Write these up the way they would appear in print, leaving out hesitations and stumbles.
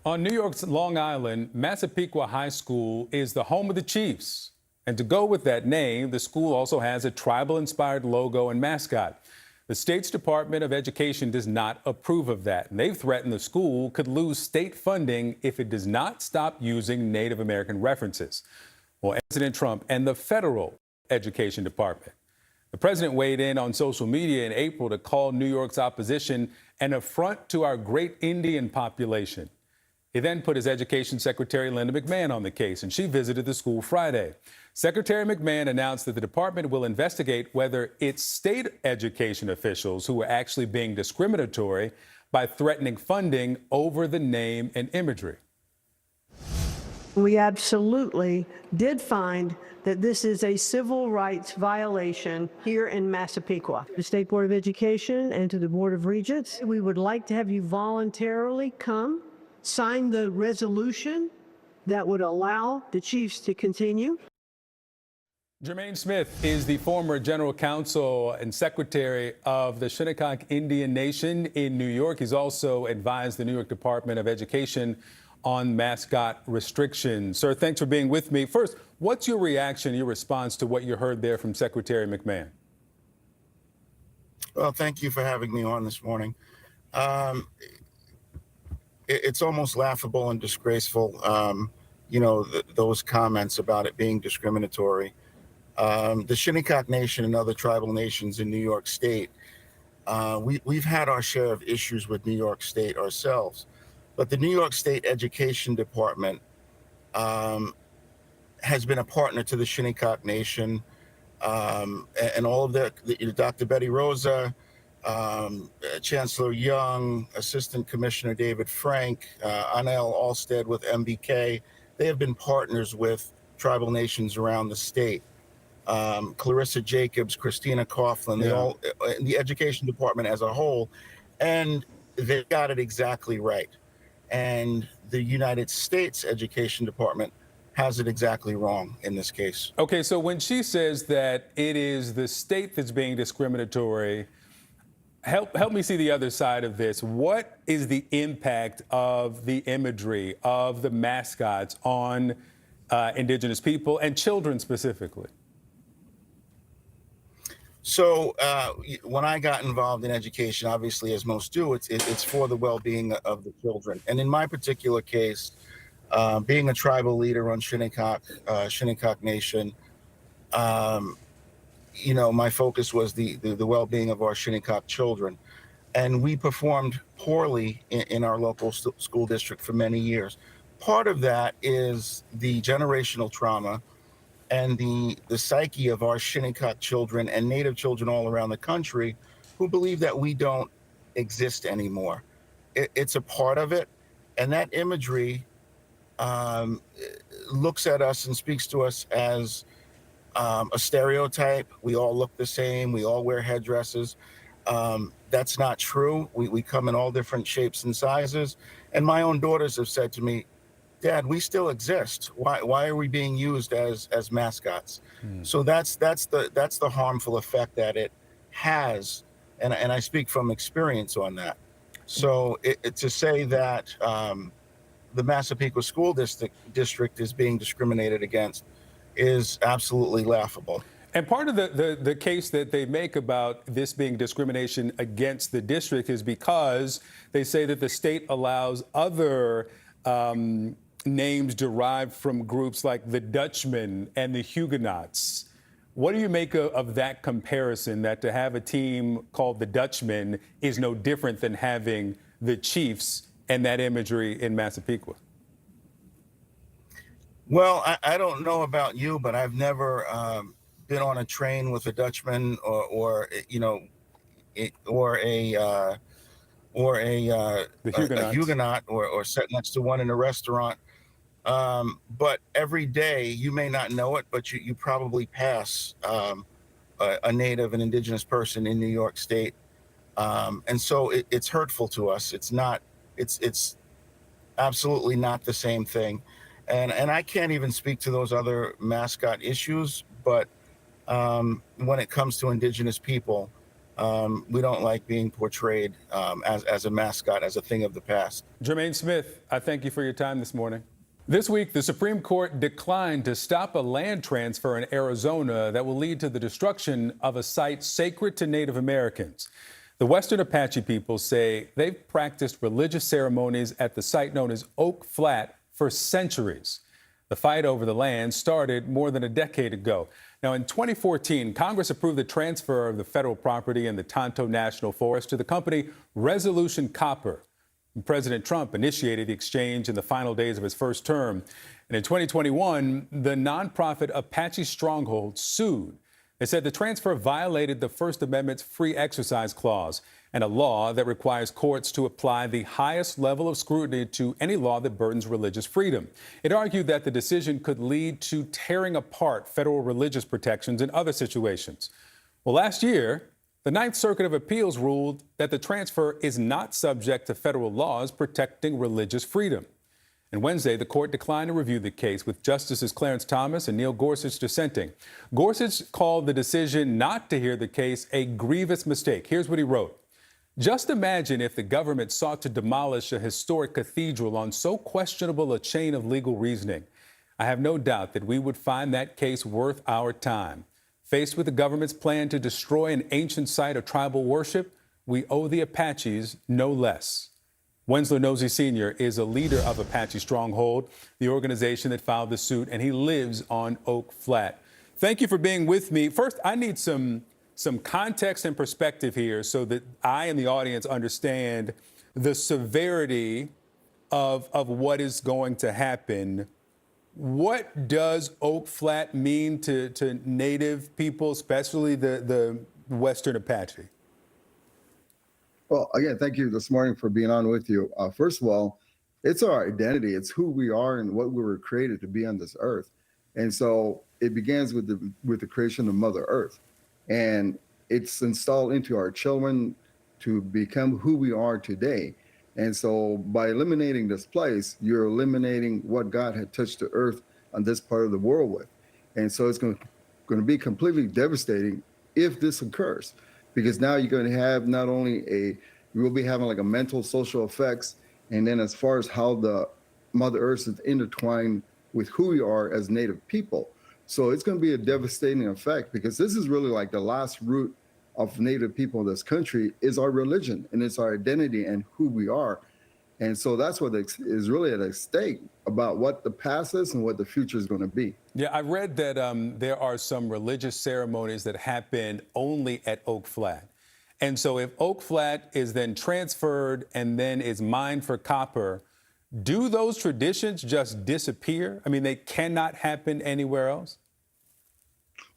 On New York's Long Island, Massapequa High School is the home of the Chiefs. And to go with that name, the school also has a tribal-inspired logo and mascot. The state's Department of Education does not approve of that. And they've threatened the school could lose state funding if it does not stop using Native American references. Well, President Trump and the federal education department. The president weighed in on social media in April to call New York's opposition an affront to our great Indian population. He then put his education secretary, Linda McMahon, on the case, and she visited the school Friday. Secretary McMahon announced that the department will investigate whether it's state education officials who are actually being discriminatory by threatening funding over the name and imagery. We absolutely did find that this is a civil rights violation here in Massapequa. The State Board of Education and to the Board of Regents, we would like to have you voluntarily come sign the resolution that would allow the Chiefs to continue. Jermaine Smith is the former general counsel and secretary of the Shinnecock Indian Nation in New York. He's also advised the New York Department of Education on mascot restrictions. Sir, thanks for being with me. First, what's your reaction, your response to what you heard there from Secretary McMahon? Well, thank you for having me on this morning. It's almost laughable and disgraceful, those comments about it being discriminatory. The Shinnecock Nation and other tribal nations in New York State, we've had our share of issues with New York State ourselves. But the New York State Education Department has been a partner to the Shinnecock Nation and all of Dr. Betty Rosa, Chancellor Young, Assistant Commissioner David Frank, Anel Alstead with MBK. They have been partners with tribal nations around the state. Clarissa Jacobs, Christina Coughlin, they all, the education department as a whole, and they got it exactly right. And the United States Education Department has it exactly wrong in this case. Okay, so when she says that it is the state that's being discriminatory, help me see the other side of this. What is the impact of the imagery of the mascots on Indigenous people and children specifically? So when I got involved in education, obviously, as most do, it's for the well-being of the children. And in my particular case, being a tribal leader on Shinnecock Nation, my focus was the well-being of our Shinnecock children. And we performed poorly in our local school district for many years. Part of that is the generational trauma and the psyche of our Shinnecock children and Native children all around the country who believe that we don't exist anymore. It's a part of it. And that imagery looks at us and speaks to us as a stereotype. We all look the same. We all wear headdresses. That's not true. We come in all different shapes and sizes. And my own daughters have said to me, Dad, we still exist. Why are we being used as mascots? So that's the harmful effect that it has, and I speak from experience on that. So to say that the Massapequa School District is being discriminated against is absolutely laughable. And part of the case that they make about this being discrimination against the district is because they say that the state allows other names derived from groups like the Dutchmen and the Huguenots. What do you make of that comparison, that to have a team called the Dutchmen is no different than having the Chiefs and that imagery in Massapequa? Well, I don't know about you, but I've never been on a train with a Dutchman or a Huguenot or sat next to one in a restaurant. But every day, you may not know it, but you probably pass a Native and Indigenous person in New York State. And so it's hurtful to us. It's absolutely not the same thing. And I can't even speak to those other mascot issues, but when it comes to Indigenous people, We don't like being portrayed as a mascot, as a thing of the past. Jermaine Smith, I thank you for your time this morning. This week, the Supreme Court declined to stop a land transfer in Arizona that will lead to the destruction of a site sacred to Native Americans. The Western Apache people say they've practiced religious ceremonies at the site known as Oak Flat for centuries. The fight over the land started more than a decade ago. Now, in 2014, Congress approved the transfer of the federal property in the Tonto National Forest to the company Resolution Copper. President Trump initiated the exchange in the final days of his first term. And in 2021, the nonprofit Apache Stronghold sued. They said the transfer violated the First Amendment's free exercise clause and a law that requires courts to apply the highest level of scrutiny to any law that burdens religious freedom. It argued that the decision could lead to tearing apart federal religious protections in other situations. Well, last year, the Ninth Circuit of Appeals ruled that the transfer is not subject to federal laws protecting religious freedom. And Wednesday, the court declined to review the case, with Justices Clarence Thomas and Neil Gorsuch dissenting. Gorsuch called the decision not to hear the case a grievous mistake. Here's what he wrote. Just imagine if the government sought to demolish a historic cathedral on so questionable a chain of legal reasoning. I have no doubt that we would find that case worth our time. Faced with the government's plan to destroy an ancient site of tribal worship, we owe the Apaches no less. Wensler Nosey Sr. is a leader of Apache Stronghold, the organization that filed the suit, and he lives on Oak Flat. Thank you for being with me. First, I need some context and perspective here so that I and the audience understand the severity of what is going to happen. What does Oak Flat mean to Native people, especially the Western Apache? Well, again, thank you this morning for being on with you. First of all, it's our identity. It's who we are and what we were created to be on this earth. And so it begins with the creation of Mother Earth. And it's installed into our children to become who we are today. And so by eliminating this place, you're eliminating what God had touched the earth on this part of the world with. And so it's going to be completely devastating if this occurs, because now you're going to have not only you will be having like a mental, social effects. And then as far as how the Mother Earth is intertwined with who we are as Native people. So it's going to be a devastating effect, because this is really like the last root of Native people in this country is our religion, and it's our identity and who we are. And so that's what is really at stake about what the past is and what the future is going to be. Yeah, I read that there are some religious ceremonies that happen only at Oak Flat. And so if Oak Flat is then transferred and then is mined for copper, do those traditions just disappear? I mean, they cannot happen anywhere else?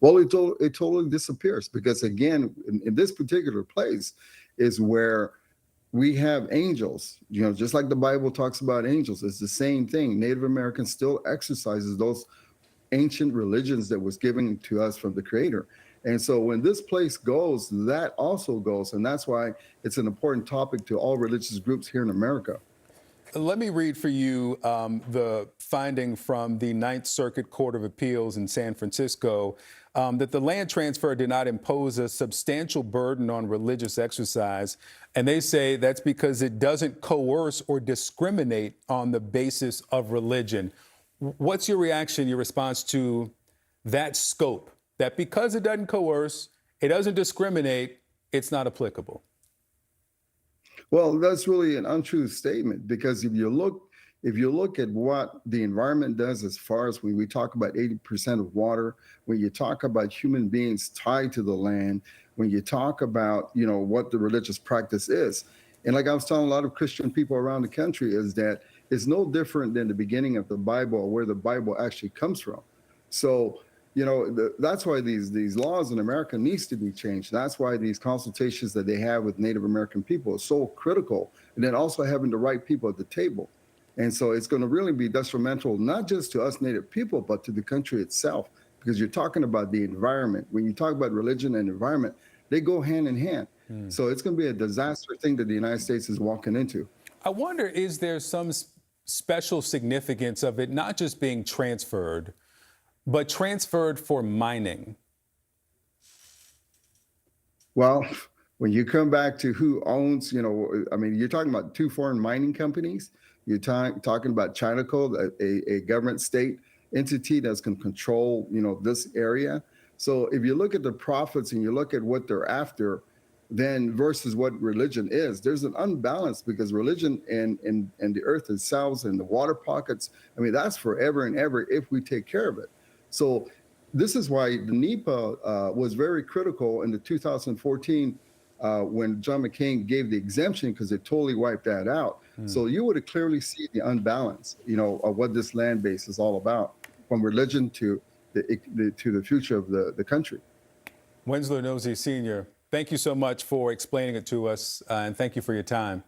Well, it totally disappears, because again, in this particular place is where we have angels, just like the Bible talks about angels. It's the same thing. Native Americans still exercises those ancient religions that was given to us from the Creator. And so when this place goes, that also goes. And that's why it's an important topic to all religious groups here in America. Let me read for you the finding from the Ninth Circuit Court of Appeals in San Francisco, that the land transfer did not impose a substantial burden on religious exercise. And they say that's because it doesn't coerce or discriminate on the basis of religion. What's your reaction, your response to that scope, that because it doesn't coerce, it doesn't discriminate, it's not applicable? Well, that's really an untrue statement, because if you look at what the environment does, as far as when we talk about 80% of water, when you talk about human beings tied to the land, when you talk about, what the religious practice is. And like I was telling a lot of Christian people around the country, is that it's no different than the beginning of the Bible, or where the Bible actually comes from. So, that's why these laws in America needs to be changed. That's why these consultations that they have with Native American people is so critical. And then also having the right people at the table. And so it's going to really be detrimental, not just to us Native people, but to the country itself, because you're talking about the environment. When you talk about religion and environment, they go hand in hand. So it's going to be a disaster thing that the United States is walking into. I wonder, is there some special significance of it not just being transferred, but transferred for mining? Well, When you come back to who owns, I mean, you're talking about two foreign mining companies. You're talking about China Coal, a government state entity that's going to control, this area. So if you look at the profits and you look at what they're after, then versus what religion is, there's an unbalance, because religion and the earth itself and the water pockets, I mean, that's forever and ever if we take care of it. So this is why the NEPA was very critical in the 2014 when John McCain gave the exemption, because it totally wiped that out. So you would clearly see the unbalance, of what this land base is all about, from religion to the future of the country. Winslow Nosey Sr., thank you so much for explaining it to us, and thank you for your time.